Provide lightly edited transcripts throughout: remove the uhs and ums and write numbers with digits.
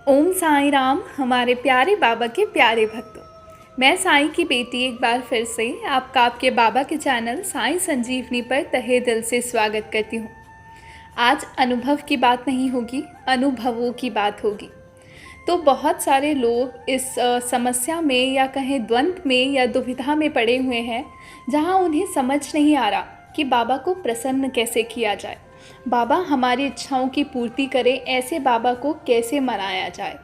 ओम साईं राम। हमारे प्यारे बाबा के प्यारे भक्तों, मैं साईं की बेटी एक बार फिर से आपका आपके बाबा के चैनल साईं संजीवनी पर तहे दिल से स्वागत करती हूँ। आज अनुभव की बात नहीं होगी, अनुभवों की बात होगी। तो बहुत सारे लोग इस समस्या में या कहें द्वंद्व में या दुविधा में पड़े हुए हैं, जहाँ उन्हें समझ नहीं आ रहा कि बाबा को प्रसन्न कैसे किया जाए, बाबा हमारी इच्छाओं की पूर्ति करे, ऐसे बाबा को कैसे मनाया जाए,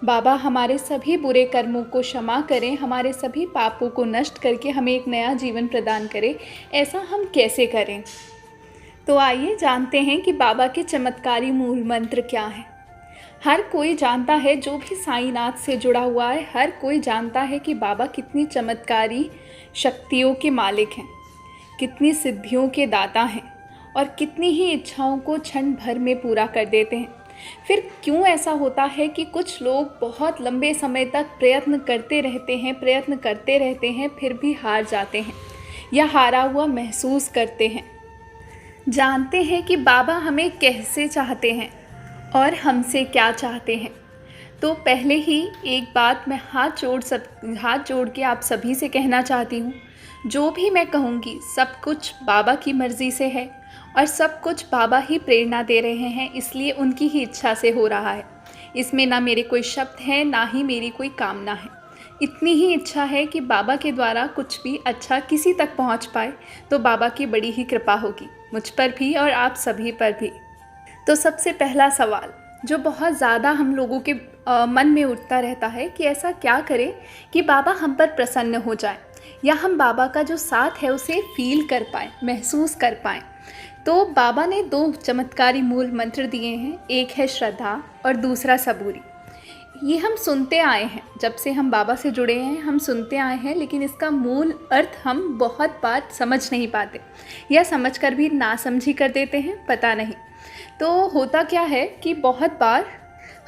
बाबा हमारे सभी बुरे कर्मों को क्षमा करें, हमारे सभी पापों को नष्ट करके हमें एक नया जीवन प्रदान करें, ऐसा हम कैसे करें। तो आइए जानते हैं कि बाबा के चमत्कारी मूल मंत्र क्या है। हर कोई जानता है, जो भी साईंनाथ से जुड़ा हुआ है, हर कोई जानता है कि बाबा कितनी चमत्कारी शक्तियों के मालिक हैं, कितनी सिद्धियों के दाता हैं और कितनी ही इच्छाओं को क्षण भर में पूरा कर देते हैं। फिर क्यों ऐसा होता है कि कुछ लोग बहुत लंबे समय तक प्रयत्न करते रहते हैं, फिर भी हार जाते हैं या हारा हुआ महसूस करते हैं। जानते हैं कि बाबा हमें कैसे चाहते हैं और हमसे क्या चाहते हैं। तो पहले ही एक बात मैं हाथ जोड़ के आप सभी से कहना चाहती हूँ, जो भी मैं कहूँगी सब कुछ बाबा की मर्ज़ी से है और सब कुछ बाबा ही प्रेरणा दे रहे हैं, इसलिए उनकी ही इच्छा से हो रहा है। इसमें ना मेरे कोई शब्द हैं, ना ही मेरी कोई कामना है। इतनी ही इच्छा है कि बाबा के द्वारा कुछ भी अच्छा किसी तक पहुँच पाए, तो बाबा की बड़ी ही कृपा होगी मुझ पर भी और आप सभी पर भी। तो सबसे पहला सवाल जो बहुत ज़्यादा हम लोगों के मन में उठता रहता है कि ऐसा क्या करें कि बाबा हम पर प्रसन्न हो जाए या हम बाबा का जो साथ है उसे फील कर पाएँ, महसूस कर पाएँ। तो बाबा ने दो चमत्कारी मूल मंत्र दिए हैं, एक है श्रद्धा और दूसरा सबूरी। ये हम सुनते आए हैं, जब से हम बाबा से जुड़े हैं हम सुनते आए हैं, लेकिन इसका मूल अर्थ हम बहुत बार समझ नहीं पाते या समझकर भी नासमझी कर देते हैं, पता नहीं। तो होता क्या है कि बहुत बार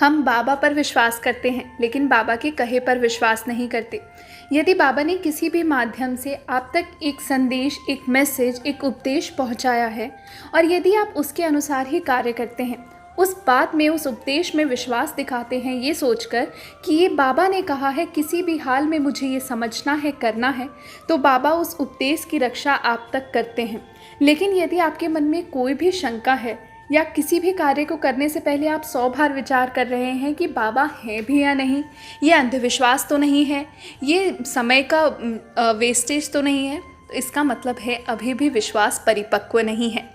हम बाबा पर विश्वास करते हैं, लेकिन बाबा के कहे पर विश्वास नहीं करते। यदि बाबा ने किसी भी माध्यम से आप तक एक संदेश, एक मैसेज, एक उपदेश पहुंचाया है और यदि आप उसके अनुसार ही कार्य करते हैं, उस बात में, उस उपदेश में विश्वास दिखाते हैं, ये सोचकर कि ये बाबा ने कहा है, किसी भी हाल में मुझे ये समझना है, करना है, तो बाबा उस उपदेश की रक्षा आप तक करते हैं। लेकिन यदि आपके मन में कोई भी शंका है या किसी भी कार्य को करने से पहले आप 100 बार विचार कर रहे हैं कि बाबा हैं भी या नहीं, ये अंधविश्वास तो नहीं है, ये समय का वेस्टेज तो नहीं है, तो इसका मतलब है अभी भी विश्वास परिपक्व नहीं है।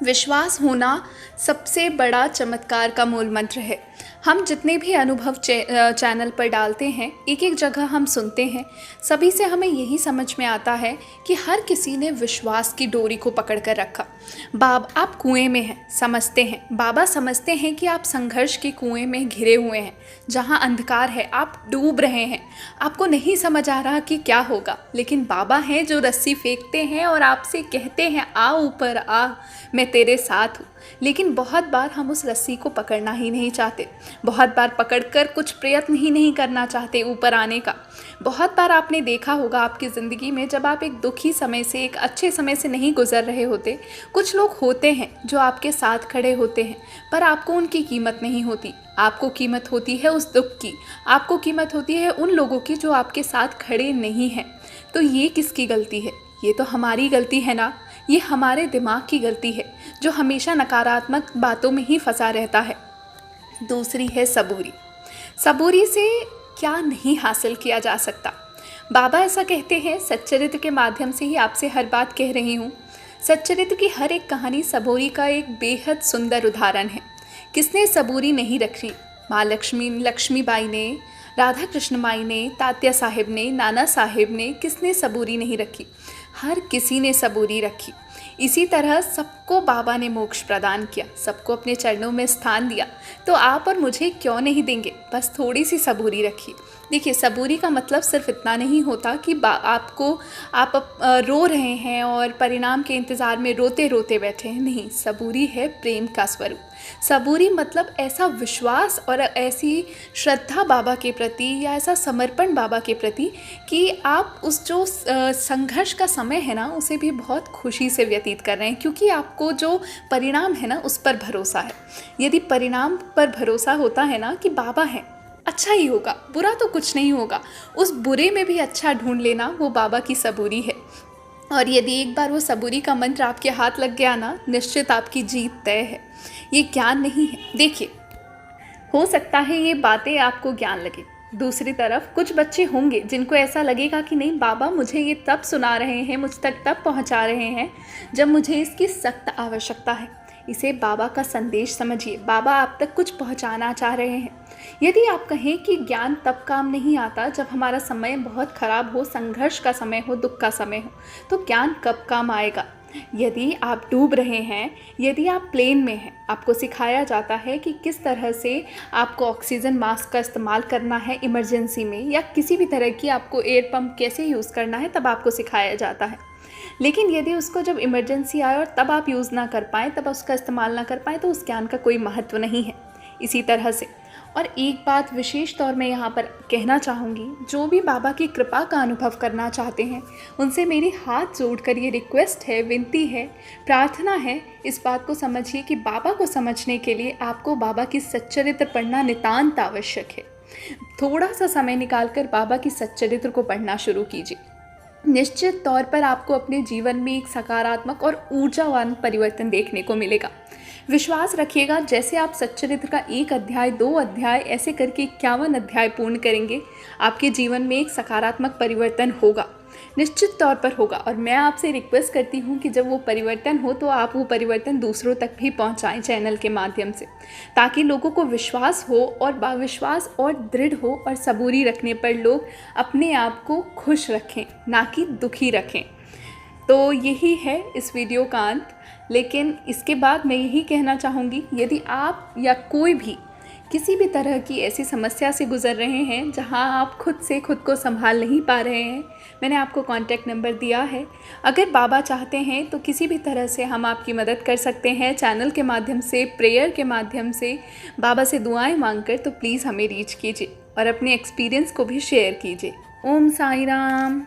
विश्वास होना सबसे बड़ा चमत्कार का मूल मंत्र है। हम जितने भी अनुभव चैनल पर डालते हैं, एक एक जगह हम सुनते हैं, सभी से हमें यही समझ में आता है कि हर किसी ने विश्वास की डोरी को पकड़ कर रखा। आप कुएं में हैं, समझते हैं, बाबा समझते हैं कि आप संघर्ष के कुएं में घिरे हुए हैं, जहां अंधकार है, आप डूब रहे हैं, आपको नहीं समझ आ रहा कि क्या होगा, लेकिन बाबा हैं जो रस्सी फेंकते हैं और आपसे कहते हैं, आ ऊपर आ, मैं तेरे साथ हूँ। लेकिन बहुत बार हम उस रस्सी को पकड़ना ही नहीं चाहते, बहुत बार पकड़कर कुछ प्रयत्न ही नहीं करना चाहते ऊपर आने का। बहुत बार आपने देखा होगा आपकी ज़िंदगी में, जब आप एक दुखी समय से, एक अच्छे समय से नहीं गुजर रहे होते, कुछ लोग होते हैं जो आपके साथ खड़े होते हैं, पर आपको उनकी कीमत नहीं होती। आपको कीमत होती है उस दुख की, आपको कीमत होती है उन लोगों की जो आपके साथ खड़े नहीं हैं। तो ये किसकी गलती है? ये तो हमारी गलती है ना। ये हमारे दिमाग की गलती है जो हमेशा नकारात्मक बातों में ही फंसा रहता है। दूसरी है सबूरी। सबूरी से क्या नहीं हासिल किया जा सकता। बाबा ऐसा कहते हैं, सच्चरित्र के माध्यम से ही आपसे हर बात कह रही हूँ। सच्चरित्र की हर एक कहानी सबूरी का एक बेहद सुंदर उदाहरण है। किसने सबूरी नहीं रखी? माँ लक्ष्मीबाई ने, राधा कृष्ण माई ने, तात्या साहिब ने, नाना साहिब ने, किसने सबूरी नहीं रखी? हर किसी ने सबूरी रखी। इसी तरह सबको बाबा ने मोक्ष प्रदान किया, सबको अपने चरणों में स्थान दिया, तो आप और मुझे क्यों नहीं देंगे? बस थोड़ी सी सबूरी रखिए। देखिए, सबूरी का मतलब सिर्फ इतना नहीं होता कि आप रो रहे हैं और परिणाम के इंतज़ार में रोते रोते बैठे हैं। नहीं, सबूरी है प्रेम का स्वरूप। सबूरी मतलब ऐसा विश्वास और ऐसी श्रद्धा बाबा के प्रति या ऐसा समर्पण बाबा के प्रति कि आप उस जो संघर्ष का समय है ना उसे भी बहुत खुशी से व्यतीत कर रहे हैं, क्योंकि आपको जो परिणाम है ना उस पर भरोसा है। यदि परिणाम पर भरोसा होता है ना कि बाबा है, अच्छा ही होगा, बुरा तो कुछ नहीं होगा, उस बुरे में भी अच्छा ढूंढ लेना, वो बाबा की सबूरी है। और यदि एक बार वो सबूरी का मंत्र आपके हाथ लग गया ना, निश्चित आपकी जीत तय है। ये ज्ञान नहीं है। देखिए, हो सकता है ये बातें आपको ज्ञान लगे, दूसरी तरफ कुछ बच्चे होंगे जिनको ऐसा लगेगा कि नहीं, बाबा मुझे ये तब सुना रहे हैं, मुझ तक तब पहुंचा रहे हैं जब मुझे इसकी सख्त आवश्यकता है। इसे बाबा का संदेश समझिए, बाबा आप तक कुछ पहुंचाना चाह रहे हैं। यदि आप कहें कि ज्ञान तब काम नहीं आता जब हमारा समय बहुत ख़राब हो, संघर्ष का समय हो, दुख का समय हो, तो ज्ञान कब काम आएगा? यदि आप डूब रहे हैं, यदि आप प्लेन में हैं, आपको सिखाया जाता है कि किस तरह से आपको ऑक्सीजन मास्क का इस्तेमाल करना है इमरजेंसी में, या किसी भी तरह की आपको एयर पंप कैसे यूज़ करना है, तब आपको सिखाया जाता है। लेकिन यदि उसको जब इमरजेंसी आए और तब आप यूज़ ना कर पाएँ, तब उसका इस्तेमाल ना कर पाएँ, तो उस ज्ञान का कोई महत्व नहीं है। इसी तरह से, और एक बात विशेष तौर में यहाँ पर कहना चाहूँगी, जो भी बाबा की कृपा का अनुभव करना चाहते हैं उनसे मेरी हाथ जोड़कर ये रिक्वेस्ट है, विनती है, प्रार्थना है, इस बात को समझिए कि बाबा को समझने के लिए आपको बाबा की सच्चरित्र पढ़ना नितांत आवश्यक है। थोड़ा सा समय निकालकर बाबा की सच्चरित्र को पढ़ना शुरू कीजिए। निश्चित तौर पर आपको अपने जीवन में एक सकारात्मक और ऊर्जावान परिवर्तन देखने को मिलेगा। विश्वास रखिएगा, जैसे आप सच्चरित्र का 1 अध्याय, 2 अध्याय, ऐसे करके 51 अध्याय पूर्ण करेंगे, आपके जीवन में एक सकारात्मक परिवर्तन होगा, निश्चित तौर पर होगा। और मैं आपसे रिक्वेस्ट करती हूँ कि जब वो परिवर्तन हो तो आप वो परिवर्तन दूसरों तक भी पहुँचाएँ चैनल के माध्यम से, ताकि लोगों को विश्वास हो और विश्वास और दृढ़ हो, और सबूरी रखने पर लोग अपने आप को खुश रखें, ना कि दुखी रखें। तो यही है इस वीडियो का अंत। लेकिन इसके बाद मैं यही कहना चाहूँगी, यदि आप या कोई भी किसी भी तरह की ऐसी समस्या से गुज़र रहे हैं जहां आप खुद से खुद को संभाल नहीं पा रहे हैं, मैंने आपको कॉन्टैक्ट नंबर दिया है। अगर बाबा चाहते हैं तो किसी भी तरह से हम आपकी मदद कर सकते हैं, चैनल के माध्यम से, प्रेयर के माध्यम से, बाबा से दुआएं मांगकर। तो प्लीज़ हमें रीच कीजिए और अपने एक्सपीरियंस को भी शेयर कीजिए। ओम साई राम।